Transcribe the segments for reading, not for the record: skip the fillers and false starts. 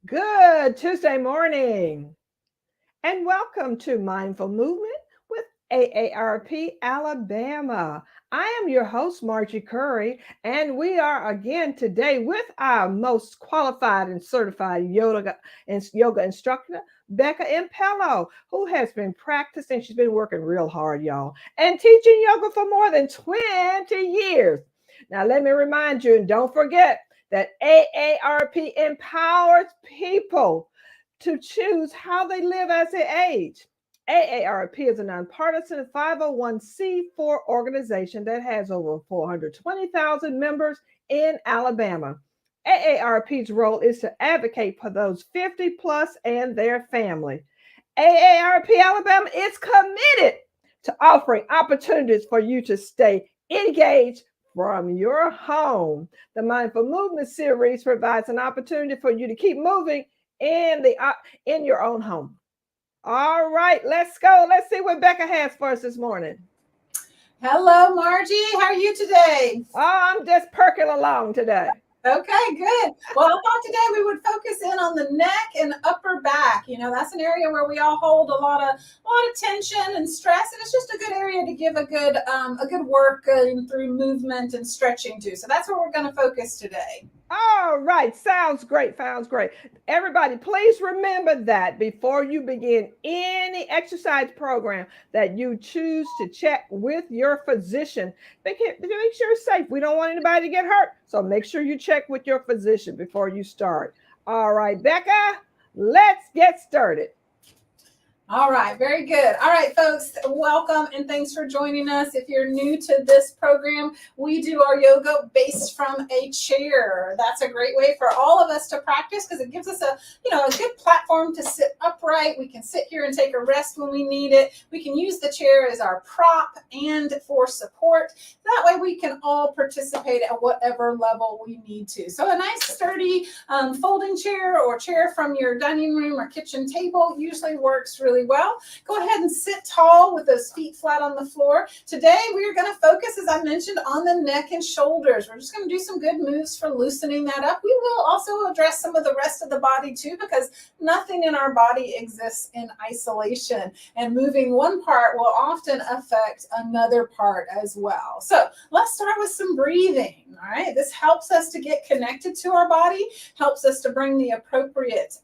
Good Tuesday morning, and welcome to Mindful Movement with AARP Alabama. I am your host, Margie Curry, and we are again today with our most qualified and certified yoga instructor, Becca Impello, who has been practicing. She's been working real hard, y'all, and teaching yoga for more than 20 years. Now, let me remind you, and don't forget that AARP empowers people to choose how they live as they age. AARP is a nonpartisan 501c4 organization that has over 420,000 members in Alabama. AARP's role is to advocate for those 50 plus and their family. AARP Alabama is committed to offering opportunities for you to stay engaged from your home. The Mindful Movement series provides an opportunity for you to keep moving in your own home. All right, let's go. Let's see what Becca has for us this morning. Hello, Margie. How are you today? Oh, I'm just perking along today. Okay, good. Well, I thought today we would focus in on the neck and upper back. That's an area where we all hold a lot of tension and stress, and it's just a good area to give a good work through movement and stretching too. So that's where we're going to focus today. All right, sounds great. Sounds great. Everybody, please remember that before you begin any exercise program that you choose to check with your physician. Make sure it's safe. We don't want anybody to get hurt. So make sure you check with your physician before you start. All right, Becca, let's get started. All right, very good. All right, folks, welcome and thanks for joining us. If you're new to this program, we do our yoga based from a chair. That's a great way for all of us to practice because it gives us a good platform to sit upright. We can sit here and take a rest when we need it. We can use the chair as our prop and for support. That way we can all participate at whatever level we need to. So a nice sturdy folding chair or chair from your dining room or kitchen table usually works really well. Go ahead and sit tall with those feet flat on the floor. Today we are going to focus, as I mentioned, on the neck and shoulders. We're just going to do some good moves for loosening that up. We will also address some of the rest of the body too, because nothing in our body exists in isolation, and moving one part will often affect another part as well. So let's start with some breathing. All right, this helps us to get connected to our body, helps us to bring the appropriate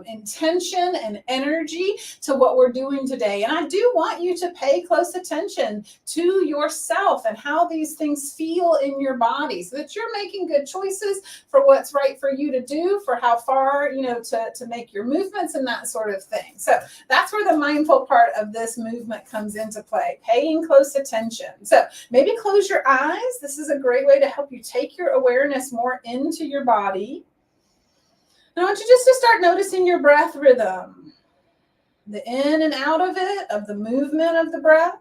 intention and energy to what we're doing today. And I do want you to pay close attention to yourself and how these things feel in your body so that you're making good choices for what's right for you to do, for how far, to make your movements and that sort of thing. So that's where the mindful part of this movement comes into play, paying close attention. So maybe close your eyes. This is a great way to help you take your awareness more into your body. I want you just to start noticing your breath rhythm, the in and out of it, of the movement of the breath,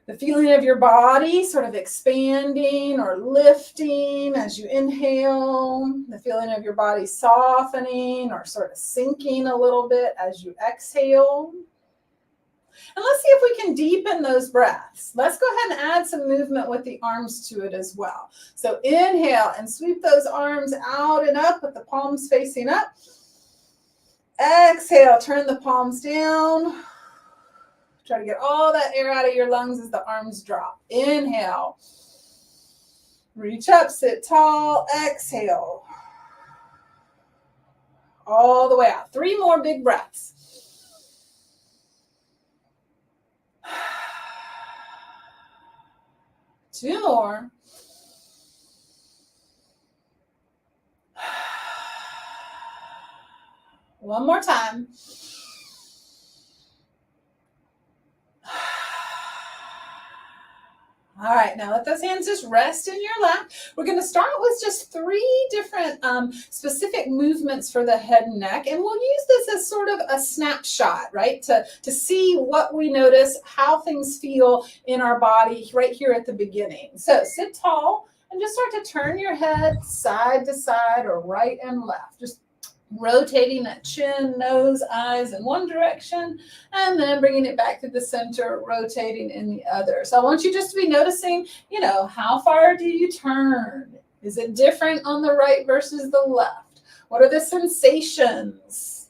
the feeling of your body sort of expanding or lifting as you inhale, the feeling of your body softening or sort of sinking a little bit as you exhale. And let's see if we can deepen those breaths. Let's go ahead and add some movement with the arms to it as well. So inhale and sweep those arms out and up with the palms facing up. Exhale, turn the palms down. Try to get all that air out of your lungs as the arms drop. Inhale. Reach up, sit tall. Exhale. All the way out. 3 more big breaths. Two more. One more time. All right, now let those hands just rest in your lap. We're going to start with just 3 different specific movements for the head and neck, and we'll use this as sort of a snapshot, right, to see what we notice, how things feel in our body right here at the beginning. So sit tall and just start to turn your head side to side or right and left. Just rotating that chin, nose, eyes in one direction, and then bringing it back to the center, rotating in the other. So I want you just to be noticing, how far do you turn? Is it different on the right versus the left? What are the sensations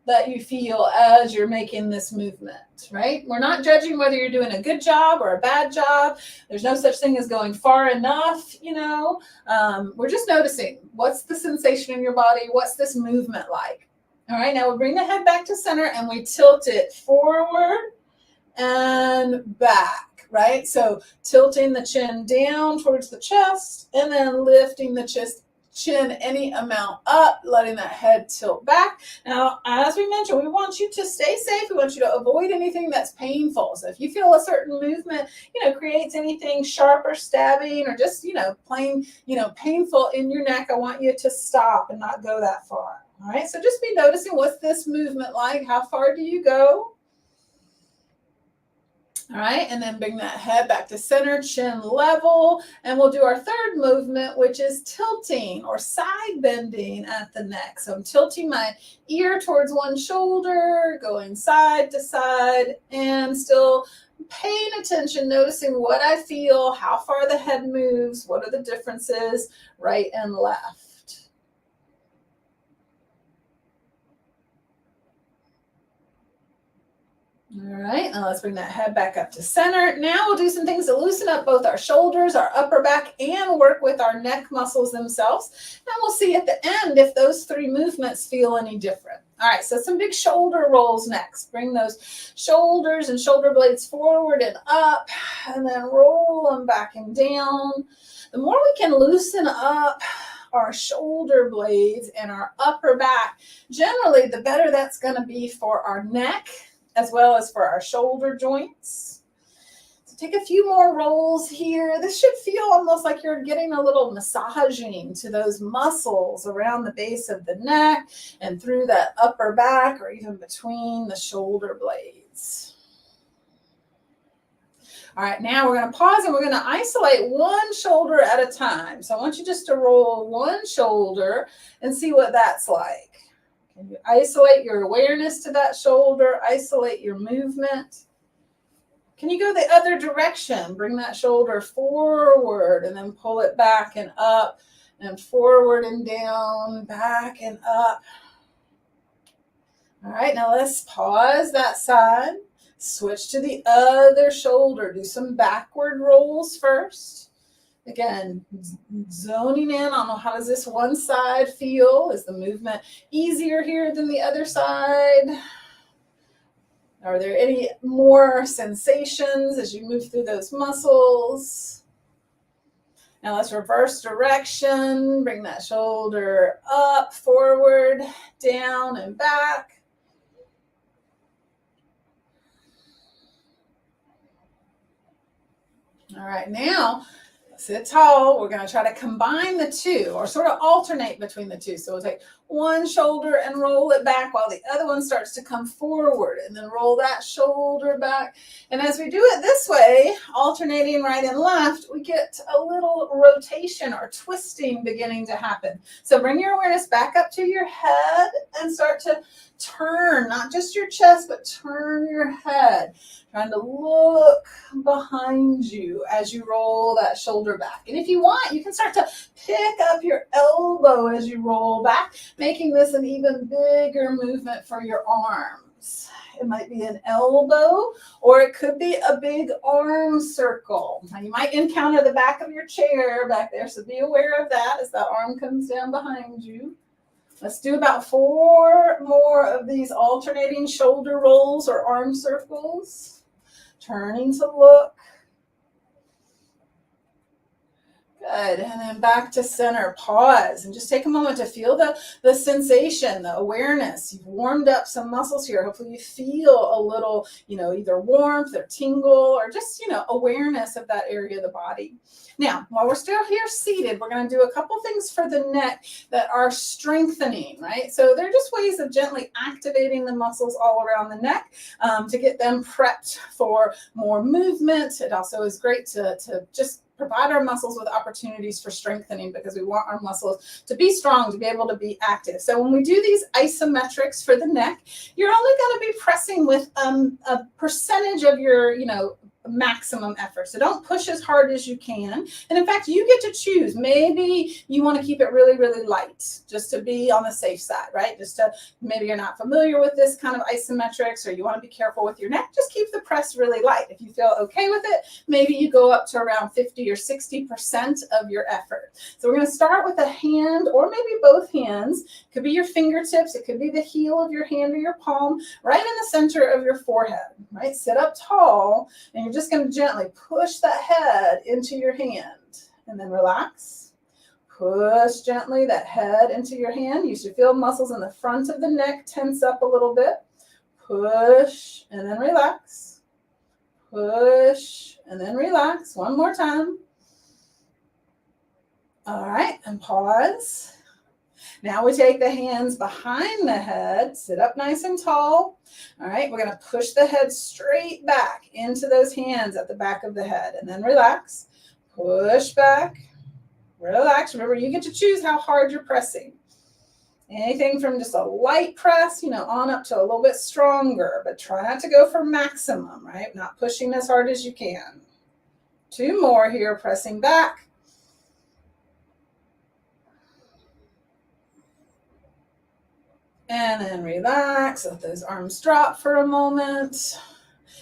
that you feel as you're making this movement, right? We're not judging whether you're doing a good job or a bad job. There's no such thing as going far enough, We're just noticing what's the sensation in your body, what's this movement like. All right, now we'll bring the head back to center and we tilt it forward and back, right? So tilting the chin down towards the chest and then lifting the chin any amount up, letting that head tilt back. Now, as we mentioned, we want you to stay safe. We want you to avoid anything that's painful. So if you feel a certain movement, creates anything sharp or stabbing or just, plain, painful in your neck, I want you to stop and not go that far. All right, so just be noticing, what's this movement like? How far do you go? All right, and then bring that head back to center, chin level, and we'll do our third movement, which is tilting or side bending at the neck. So I'm tilting my ear towards one shoulder, going side to side, and still paying attention, noticing what I feel, how far the head moves, what are the differences, right and left. All right, now let's bring that head back up to center. Now we'll do some things to loosen up both our shoulders, our upper back, and work with our neck muscles themselves. And we'll see at the end if those three movements feel any different. All right, so some big shoulder rolls next. Bring those shoulders and shoulder blades forward and up, and then roll them back and down. The more we can loosen up our shoulder blades and our upper back, generally the better that's going to be for our neck, as well as for our shoulder joints. So take a few more rolls here. This should feel almost like you're getting a little massaging to those muscles around the base of the neck and through that upper back or even between the shoulder blades. All right, now we're going to pause and we're going to isolate one shoulder at a time. So I want you just to roll one shoulder and see what that's like. Can you isolate your awareness to that shoulder, isolate your movement? Can you go the other direction? Bring that shoulder forward and then pull it back and up and forward and down, back and up. All right, now let's pause that side. Switch to the other shoulder. Do some backward rolls first. Again, zoning in on how does this one side feel? Is the movement easier here than the other side? Are there any more sensations as you move through those muscles? Now let's reverse direction. Bring that shoulder up, forward, down, and back. All right, now sit tall. We're going to try to combine the two or sort of alternate between the two. So we'll take one shoulder and roll it back while the other one starts to come forward, and then roll that shoulder back. And as we do it this way, alternating right and left, we get a little rotation or twisting beginning to happen. So bring your awareness back up to your head and start to turn, not just your chest, but turn your head. Trying to look behind you as you roll that shoulder back. And if you want, you can start to pick up your elbow as you roll back, making this an even bigger movement for your arms. It might be an elbow, or it could be a big arm circle. Now you might encounter the back of your chair back there, so be aware of that as that arm comes down behind you. Let's do about 4 more of these alternating shoulder rolls or arm circles. Turning to look. Good, and then back to center. Pause and just take a moment to feel the sensation, the awareness. You've warmed up some muscles here. Hopefully you feel a little, either warmth or tingle or just, awareness of that area of the body. Now, while we're still here seated, we're going to do a couple things for the neck that are strengthening, right? So they're just ways of gently activating the muscles all around the neck to get them prepped for more movement. It also is great to just provide our muscles with opportunities for strengthening, because we want our muscles to be strong, to be able to be active. So when we do these isometrics for the neck, you're only going to be pressing with a percentage of your, maximum effort. So don't push as hard as you can. And in fact, you get to choose. Maybe you want to keep it really, really light just to be on the safe side, right? Maybe you're not familiar with this kind of isometrics, or you want to be careful with your neck. Just keep the press really light. If you feel okay with it, maybe you go up to around 50 or 60% of your effort. So we're going to start with a hand, or maybe both hands. It could be your fingertips. It could be the heel of your hand or your palm, right in the center of your forehead, right? Sit up tall, and you're just going to gently push that head into your hand, and then relax. Push gently that head into your hand. You should feel muscles in the front of the neck tense up a little bit. Push, and then relax. Push, and then relax. One more time. All right, and pause. Now we take the hands behind the head, sit up nice and tall. All right, we're going to push the head straight back into those hands at the back of the head, and then relax. Push back, relax. Remember, you get to choose how hard you're pressing. Anything from just a light press, on up to a little bit stronger, but try not to go for maximum, right? Not pushing as hard as you can. 2 more here, pressing back. And then relax, let those arms drop for a moment.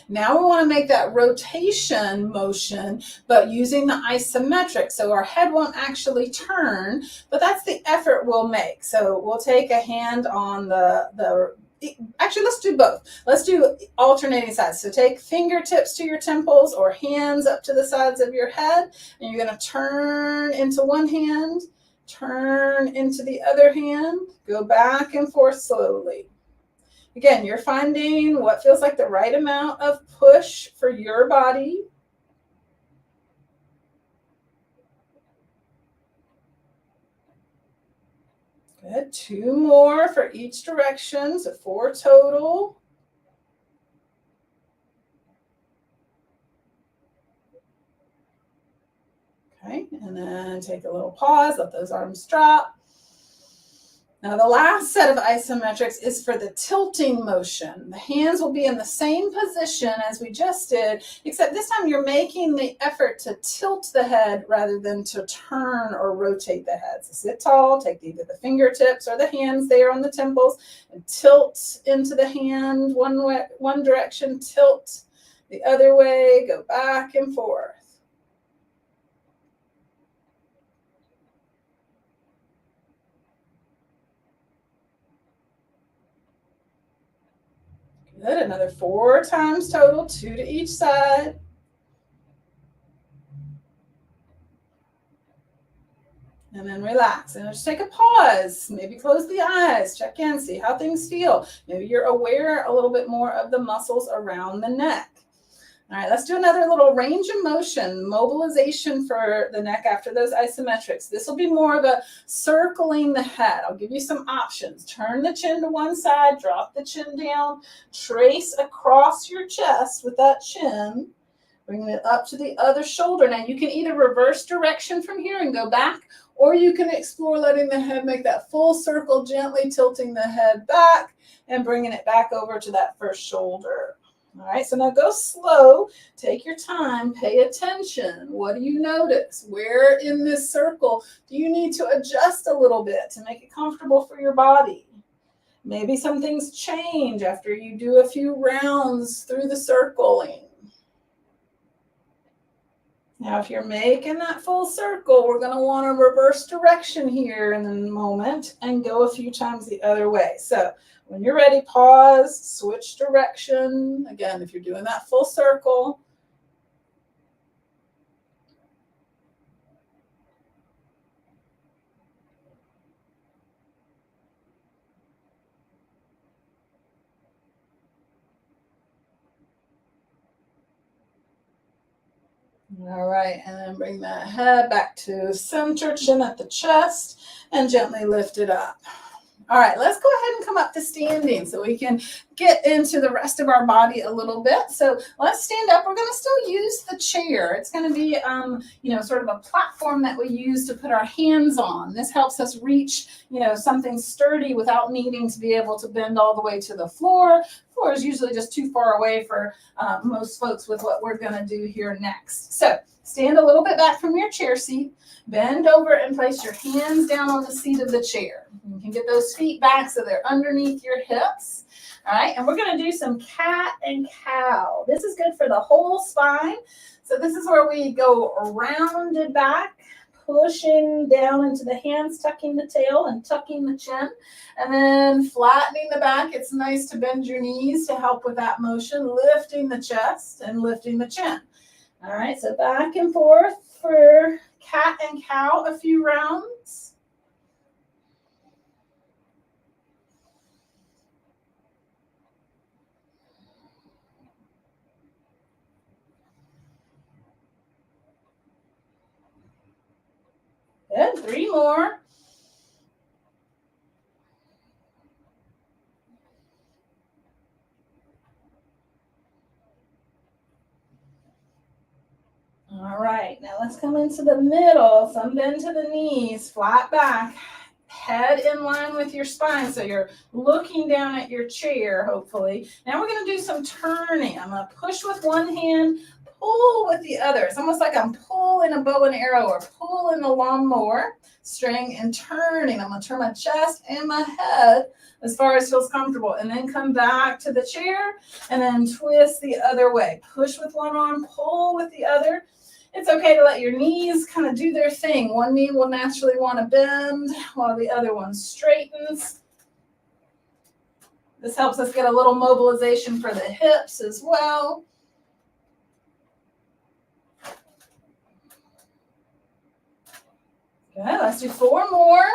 Now we want to make that rotation motion, but using the isometric. So our head won't actually turn, but that's the effort we'll make. So we'll take a hand on actually, let's do both. Let's do alternating sides. So take fingertips to your temples or hands up to the sides of your head, and you're going to turn into one hand, turn into the other hand, go back and forth slowly. Again, you're finding what feels like the right amount of push for your body. Good. 2 more for each direction, so 4 total. Okay, and then take a little pause, let those arms drop. Now, the last set of isometrics is for the tilting motion. The hands will be in the same position as we just did, except this time you're making the effort to tilt the head rather than to turn or rotate the head. So sit tall, take either the fingertips or the hands there on the temples, and tilt into the hand one direction, tilt the other way, go back and forth. Good. Another 4 times total, 2 to each side. And then relax. And just take a pause. Maybe close the eyes. Check in. See how things feel. Maybe you're aware a little bit more of the muscles around the neck. All right, let's do another little range of motion, mobilization for the neck after those isometrics. This will be more of a circling the head. I'll give you some options. Turn the chin to one side, drop the chin down, trace across your chest with that chin, bringing it up to the other shoulder. Now, you can either reverse direction from here and go back, or you can explore letting the head make that full circle, gently tilting the head back and bringing it back over to that first shoulder. All right, so now go slow, take your time, pay attention. What do you notice? Where in this circle do you need to adjust a little bit to make it comfortable for your body? Maybe some things change after you do a few rounds through the circling. Now, if you're making that full circle, we're going to want to reverse direction here in a moment and go a few times the other way. So when you're ready, pause, switch direction. Again, if you're doing that full circle. All right, and then bring that head back to center, chin at the chest, and gently lift it up. All right, let's go ahead and come up to standing so we can get into the rest of our body a little bit. So let's stand up. We're going to still use the chair. It's going to be, sort of a platform that we use to put our hands on. This helps us reach, something sturdy without needing to be able to bend all the way to the floor. floor is usually just too far away for most folks with what we're going to do here next. So stand a little bit back from your chair seat, bend over and place your hands down on the seat of the chair. You can get those feet back so they're underneath your hips. All right, and we're going to do some cat and cow. This is good for the whole spine. So this is where we go rounded back, pushing down into the hands, tucking the tail and tucking the chin, and then flattening the back. It's nice to bend your knees to help with that motion, lifting the chest and lifting the chin. All right, so back and forth for cat and cow a few rounds. Good, 3 more. All right, now let's come into the middle. Some bend to the knees, flat back, head in line with your spine. So you're looking down at your chair, hopefully. Now we're going to do some turning. I'm going to push with one hand, pull with the other. It's almost like I'm pulling a bow and arrow or pulling a lawnmower string and turning. I'm going to turn my chest and my head as far as feels comfortable, and then come back to the chair and then twist the other way. Push with one arm, pull with the other. It's okay to let your knees kind of do their thing. One knee will naturally want to bend while the other one straightens. This helps us get a little mobilization for the hips as well. Good, let's do 4 more.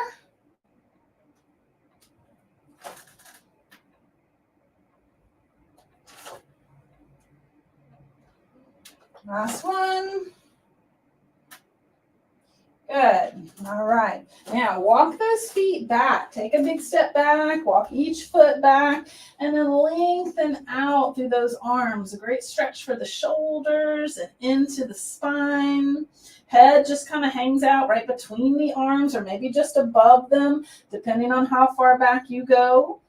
Last one. Good. All right. Now walk those feet back. Take a big step back. Walk each foot back. And then lengthen out through those arms. A great stretch for the shoulders and into the spine. Head just kind of hangs out right between the arms or maybe just above them, depending on how far back you go.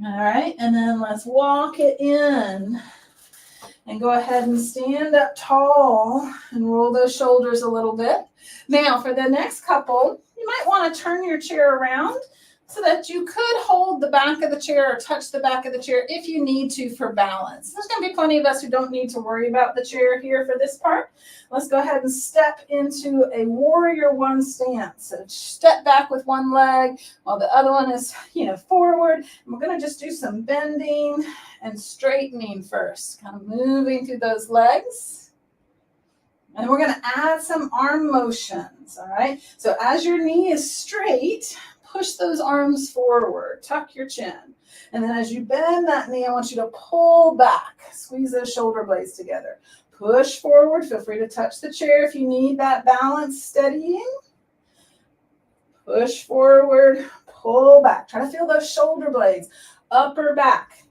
All right. And then let's walk it in. And go ahead and stand up tall and roll those shoulders a little bit. Now, for the next couple, you might want to turn your chair around so that you could hold the back of the chair or touch the back of the chair if you need to for balance. There's going to be plenty of us who don't need to worry about the chair here for this part. Let's go ahead and step into a warrior 1 stance. So step back with one leg while the other one is, forward. And we're going to just do some bending and straightening first, kind of moving through those legs. And we're going to add some arm motions, all right? So as your knee is straight, push those arms forward, tuck your chin. And then as you bend that knee, I want you to pull back, squeeze those shoulder blades together. Push forward, feel free to touch the chair if you need that balance steadying. Push forward, pull back. Try to feel those shoulder blades, upper back,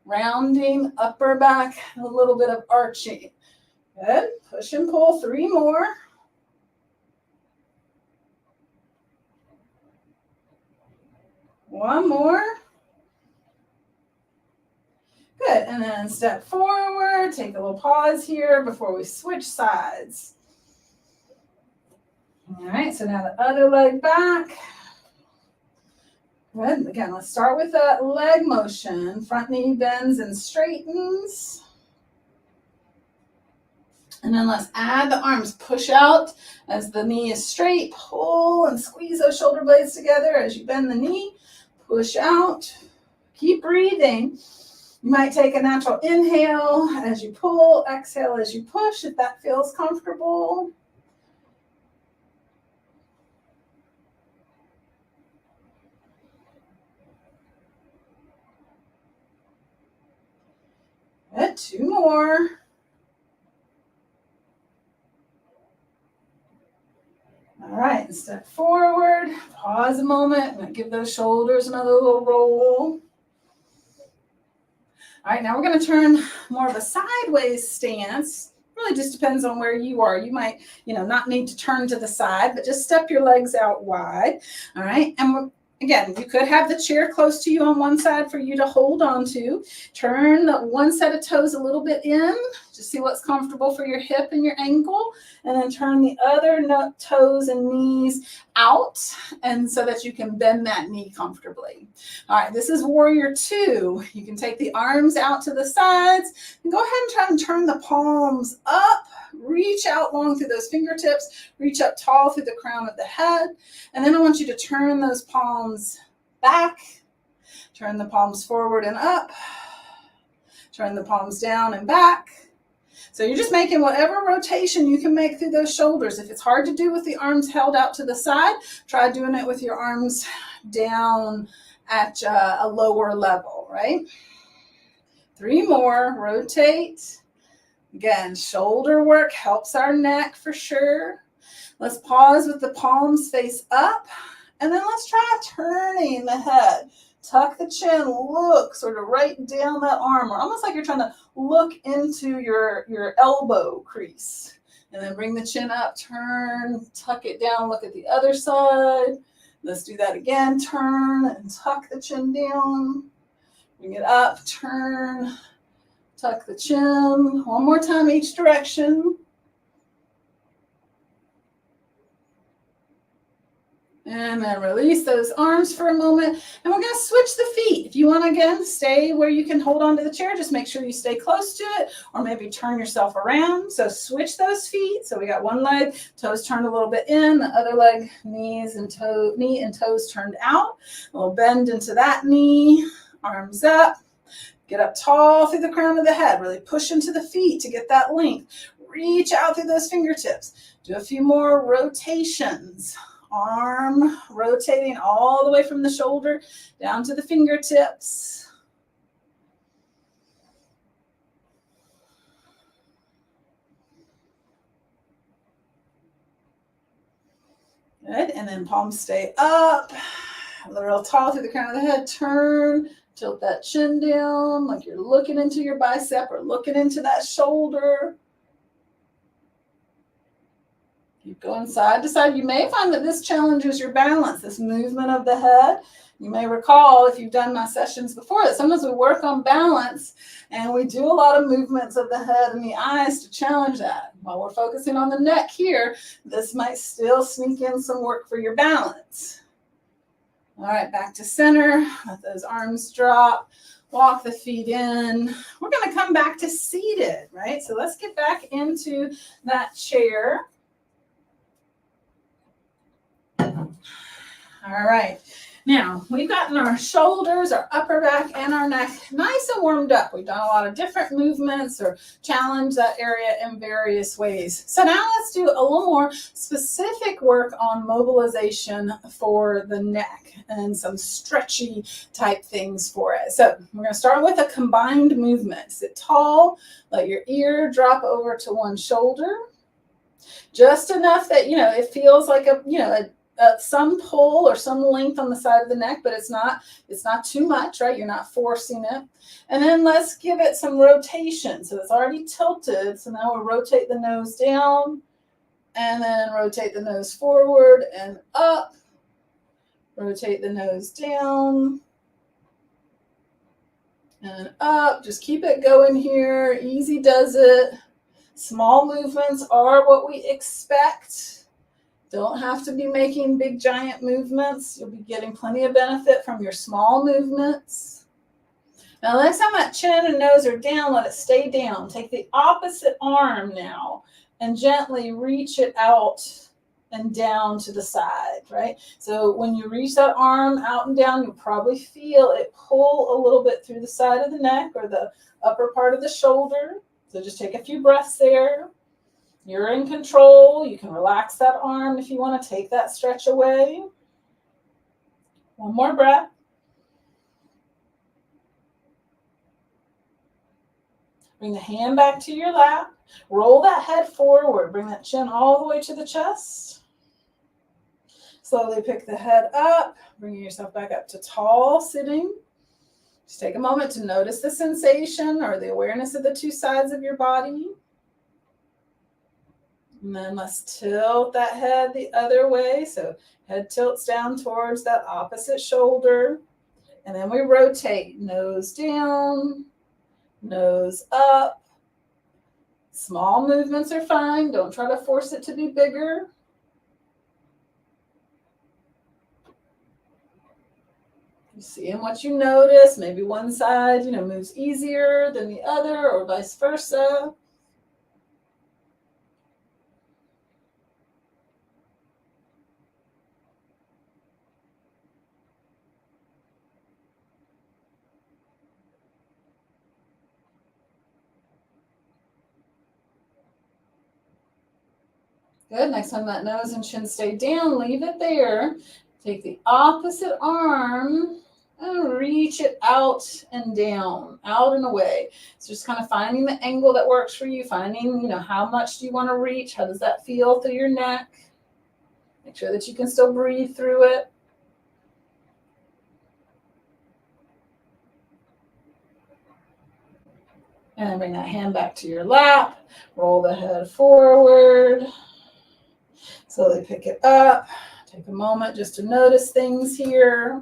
rounding, upper back, a little bit of arching. Good, push and pull, 3 more. One more. Good, and then step forward, take a little pause here before we switch sides. All right, so now the other leg back. Good, again, let's start with that leg motion. Front knee bends and straightens. And then let's add the arms, push out as the knee is straight, pull and squeeze those shoulder blades together as you bend the knee, push out, keep breathing. You might take a natural inhale as you pull, exhale as you push if that feels comfortable. Good, 2 more. All right, step forward, pause a moment, and give those shoulders another little roll. All right, now we're going to turn more of a sideways stance. Really just depends on where you are. You might, not need to turn to the side, but just step your legs out wide. All right, and Again, you could have the chair close to you on one side for you to hold on to. Turn the one set of toes a little bit in to see what's comfortable for your hip and your ankle, and then turn the other toes and knees out, and so that you can bend that knee comfortably. All right, this is warrior 2. You can take the arms out to the sides and go ahead and try and turn the palms up. Reach out long through those fingertips, reach up tall through the crown of the head, and then I want you to turn those palms back, turn the palms forward and up, turn the palms down and back. So you're just making whatever rotation you can make through those shoulders. If it's hard to do with the arms held out to the side, try doing it with your arms down at a lower level, right? 3 more, rotate. Again, shoulder work helps our neck for sure. Let's pause with the palms face up, and then let's try turning the head. Tuck the chin, look sort of right down that arm, or almost like you're trying to look into your elbow crease. And then bring the chin up, turn, tuck it down, look at the other side. Let's do that again. Turn and tuck the chin down. Bring it up, turn, tuck the chin. One more time each direction. And then release those arms for a moment. And we're going to switch the feet. If you want to, again, stay where you can hold on to the chair, just make sure you stay close to it, or maybe turn yourself around. So switch those feet. So we got one leg, toes turned a little bit in, the other leg, knee and toes turned out. A little bend into that knee, arms up. Get up tall through the crown of the head. Really push into the feet to get that length. Reach out through those fingertips. Do a few more rotations. Arm rotating all the way from the shoulder down to the fingertips. Good, and then palms stay up. A little tall through the crown of the head. Turn, tilt that chin down like you're looking into your bicep or looking into that shoulder. Keep going side to side. You may find that this challenges your balance, this movement of the head. You may recall, if you've done my sessions before, that sometimes we work on balance and we do a lot of movements of the head and the eyes to challenge that. While we're focusing on the neck here, this might still sneak in some work for your balance. All right, back to center. Let those arms drop. Walk the feet in. We're going to come back to seated, right? So let's get back into that chair. All right, now we've gotten our shoulders, our upper back, and our neck nice and warmed up. We've done a lot of different movements or challenge that area in various ways. So now let's do a little more specific work on mobilization for the neck and some stretchy type things for it. So we're going to start with a combined movement. Sit tall, let your ear drop over to one shoulder, just enough that, it feels like some pull or some length on the side of the neck, but it's not too much, right? You're not forcing it. And then let's give it some rotation. So it's already tilted. So now we'll rotate the nose down and then rotate the nose forward and up. Rotate the nose down and up. Just keep it going here. Easy does it. Small movements are what we expect. Don't have to be making big giant movements. You'll be getting plenty of benefit from your small movements. Now next time that chin and nose are down, let it stay down. Take the opposite arm now and gently reach it out and down to the side, right? So when you reach that arm out and down, you'll probably feel it pull a little bit through the side of the neck or the upper part of the shoulder. So just take a few breaths there. You're in control. You can relax that arm if you want to take that stretch away. One more breath. Bring the hand back to your lap. Roll that head forward. Bring that chin all the way to the chest. Slowly pick the head up. Bringing yourself back up to tall sitting. Just take a moment to notice the sensation or the awareness of the two sides of your body. And then let's tilt that head the other way. So head tilts down towards that opposite shoulder. And then we rotate, nose down, nose up. Small movements are fine. Don't try to force it to be bigger. You see what you notice. Maybe one side, moves easier than the other or vice versa. Good. Next time that nose and chin stay down, leave it there. Take the opposite arm and reach it out and down, out and away. So just kind of finding the angle that works for you, finding, how much do you want to reach? How does that feel through your neck? Make sure that you can still breathe through it. And then bring that hand back to your lap. Roll the head forward. Slowly pick it up. Take a moment just to notice things here.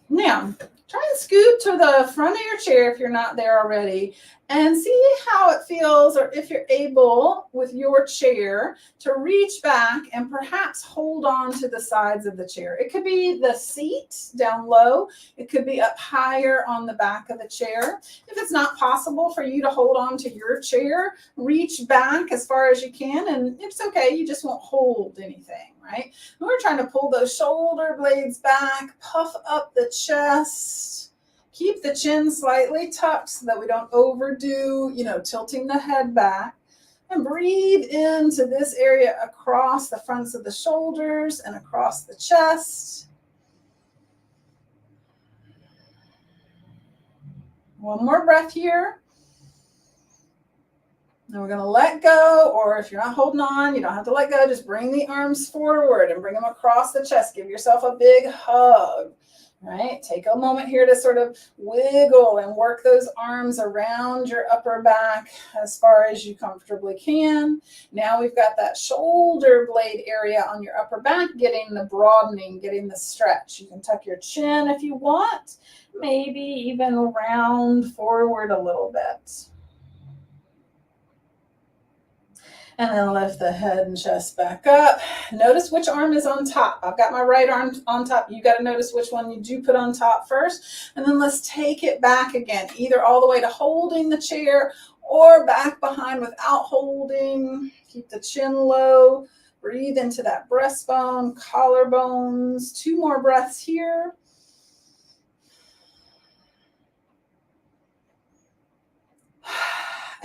Now, try and scoot to the front of your chair if you're not there already and see how it feels, or if you're able with your chair to reach back and perhaps hold on to the sides of the chair. It could be the seat down low. It could be up higher on the back of the chair. If it's not possible for you to hold on to your chair, reach back as far as you can, and it's okay. You just won't hold anything, right? And we're trying to pull those shoulder blades back, puff up the chest. Keep the chin slightly tucked so that we don't overdo, tilting the head back. And breathe into this area across the fronts of the shoulders and across the chest. One more breath here. And we're going to let go, or if you're not holding on, you don't have to let go. Just bring the arms forward and bring them across the chest. Give yourself a big hug. Right? Take a moment here to sort of wiggle and work those arms around your upper back as far as you comfortably can. Now we've got that shoulder blade area on your upper back, getting the broadening, getting the stretch. You can tuck your chin if you want, maybe even round forward a little bit. And then lift the head and chest back up. Notice which arm is on top. I've got my right arm on top. You got to notice which one you do put on top first. And then let's take it back again, either all the way to holding the chair or back behind without holding. Keep the chin low. Breathe into that breastbone, collarbones. 2 more breaths here.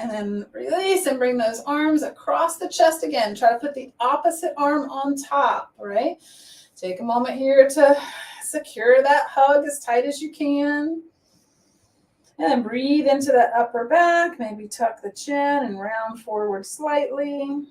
And then release and bring those arms across the chest again. Try to put the opposite arm on top, right? Take a moment here to secure that hug as tight as you can. And then breathe into that upper back. Maybe tuck the chin and round forward slightly.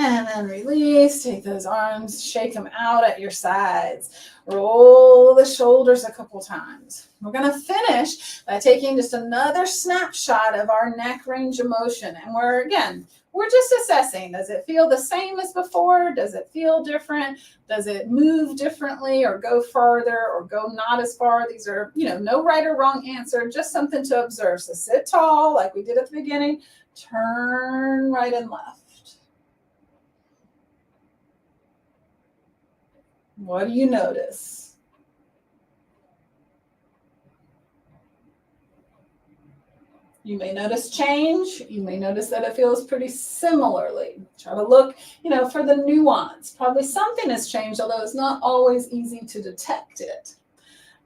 And then release, take those arms, shake them out at your sides. Roll the shoulders a couple times. We're going to finish by taking just another snapshot of our neck range of motion. And we're just assessing. Does it feel the same as before? Does it feel different? Does it move differently or go farther or go not as far? These are, no right or wrong answer, just something to observe. So sit tall like we did at the beginning. Turn right and left. What do you notice? You may notice change. You may notice that it feels pretty similarly. Try to look, for the nuance. Probably something has changed, although it's not always easy to detect it.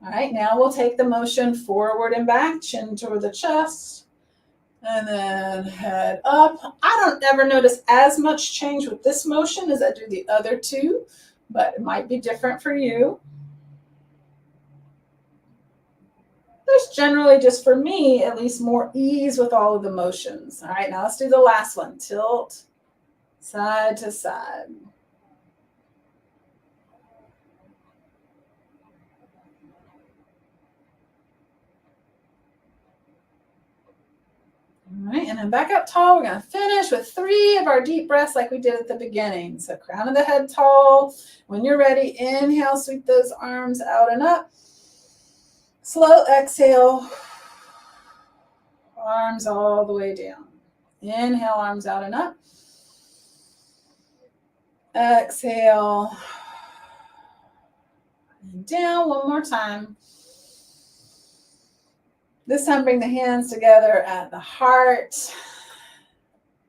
All right, now we'll take the motion forward and back, chin toward the chest, and then head up. I don't ever notice as much change with this motion as I do the other two, but it might be different for you. There's generally, just for me, at least more ease with all of the motions. All right, now let's do the last one. Tilt side to side. All right, and then back up tall. We're going to finish with 3 of our deep breaths like we did at the beginning. So crown of the head tall. When you're ready, inhale, sweep those arms out and up. Slow exhale. Arms all the way down. Inhale, arms out and up. Exhale. And down one more time. This time, bring the hands together at the heart.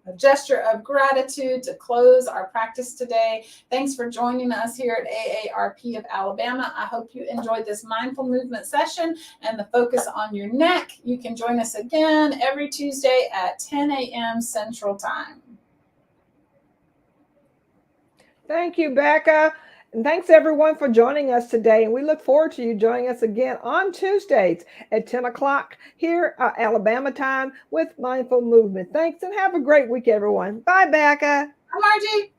A gesture of gratitude to close our practice today. Thanks for joining us here at AARP of Alabama. I hope you enjoyed this mindful movement session and the focus on your neck. You can join us again every Tuesday at 10 a.m. Central Time. Thank you, Becca. And thanks everyone for joining us today. And we look forward to you joining us again on Tuesdays at 10 o'clock here, Alabama time with Mindful Movement. Thanks and have a great week, everyone. Bye, Becca. Bye, Margie.